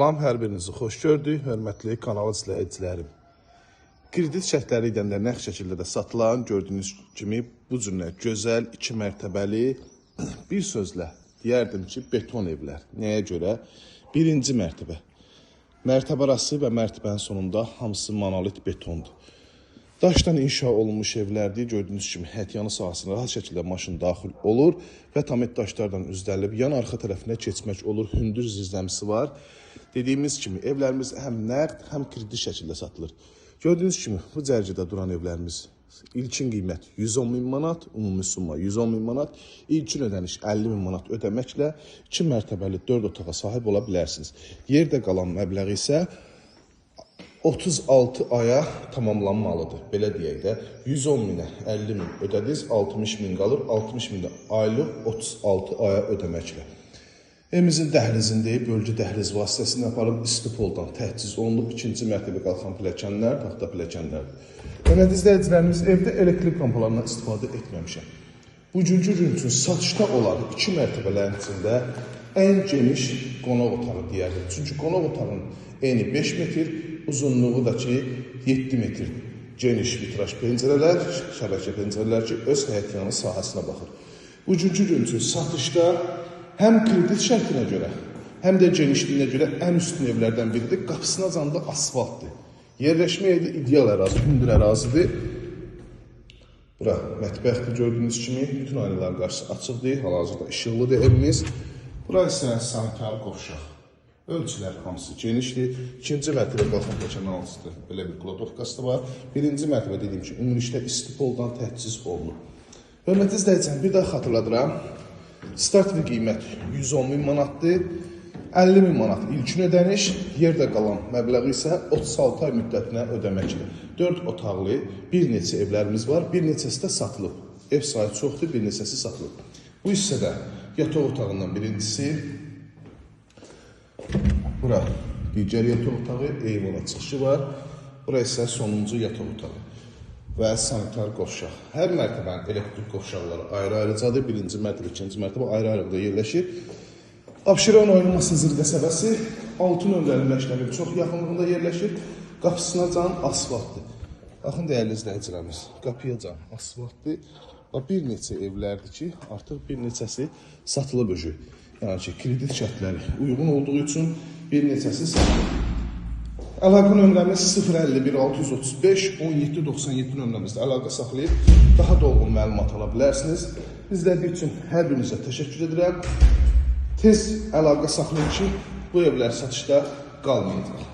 Salam, hər birinizi xoş gördük, hörmətli kanal izləyicilərim. Kredit şərtləri ilə də nəxt şəkildə də satılan, gördüyünüz kimi bu cürlə gözəl, 2 mərtəbəli, bir sözlə deyərdim ki, beton evlər. Nəyə görə? Birinci mərtəbə. Mərtəbə arası və mərtəbənin sonunda hamısı monolit betondur. Daşdan inşa olunmuş evlərdir. Gördüyünüz kimi hətyanı sahasına rahat şəkildə maşın daxil olur və tamet daşlardan üzdəlib yan arxa tərəfinə keçmək olur. Hündür zirzəmisi var. Dediyimiz kimi evlərimiz həm nəqd, həm kredit şəkildə satılır. Gördüyünüz kimi bu cərgədə duran evlərimiz ilkin qiymət 110.000 manat, ümumi summa 110.000 manat, ilkin ödəniş 50.000 manat ödəməklə 2 mərtəbəli 4 otağa sahib ola bilərsiniz. Yerdə qalan məbləğ isə 36 aya tamamlanmalıdır. Belə deyək də 110.000-ə 50.000 ödədiniz, 60.000 qalır, 60.000 aylıq 36 aya ödəməklə. Evimizin dəhlizindəyik, bölgü dəhliz vasitəsilə aparıb istipoldan təhciz olunub, 2-ci mərtəbə qalxan pilləkənlər, taxta pilləkənlərdir. Hörmətli izləyicilərimiz, evdə elektrik lampalarından istifadə etməmişəm. Bugünkü gün üçün satışda olan 2 mərtəbələrin içində ən geniş qonaq otağı deyərdim. Çünki qonaq otağının eni 5 metr, uzunluğu da ki 7 metr. Geniş vitraj pəncərələr, şəbəkə pəncərələr ki, öz həyətyanı sahəsinə baxır. Bugünkü gün üçün satışda həm kredit şərtinə görə, həm də genişliyinə görə ən üstün evlərdən biridir. Qapısına canlı asfaltdır. Yerləşmə yeri ideal ərazi, hündür ərazidir. Bura mətbəxdir gördüyünüz kimi. Bütün aynaların qarşısı açıqdır. Hal-hazırda işıqlıdır evimiz. Bura isə sanitar qovşaq. Ölçülər hamısı genişdir. 2-ci mərtəbə qalxan pilləkənin altında belə bir kladovkası var. 1-ci mərtəbə dediyim ki, ümumilikdə istipoldan təhciz olunub. Hörmətli izləyicilər, bir daha xatırladıram. Start və qiymət 110.000 manatdır. 50.000 manat ilkin ödəniş, yerdə qalan məbləği isə 36 ay müddətinə ödəməkdir. 4 otaqlı bir neçə evlərimiz var, bir neçəsi də satılıb. Ev sayı çoxdur, bir neçəsi satılıb. Bu hissədə yataq otağından birincisi, bura digər yataq otağı, eyvana çıxışı var. Bura isə sonuncu yataq otağı və sanitar qovşaq. Hər mərtəbənin elektrik qovşaqları ayrı-ayrıcadır. 1-ci mərtəbə, 2-ci mərtəbə ayrı-ayrıqda yerləşir. Abşeron oyunması zirvə səbəsi 6 nömrəli məktəbin çox yaxınlığında yerləşir. Qapısına can asfaltdır. Baxın, dəyərli izləyicilərimiz, qapıya can asfaltdır. Bir neçə evlərdir ki, artıq bir neçəsi satılıb öcü. Yəni ki, kredit şərtləri uyğun olduğu üçün bir neçəsi satılıb. Əlaqə nömrəmiz 051 635 1797 nömrəmizdə əlaqə saxlayıb daha dolğun məlumat ala bilərsiniz. İzlədiyi üçün hər birinizə təşəkkür edirəm. Tez əlaqə saxlayın ki, bu evlər satışda qalmayacaq.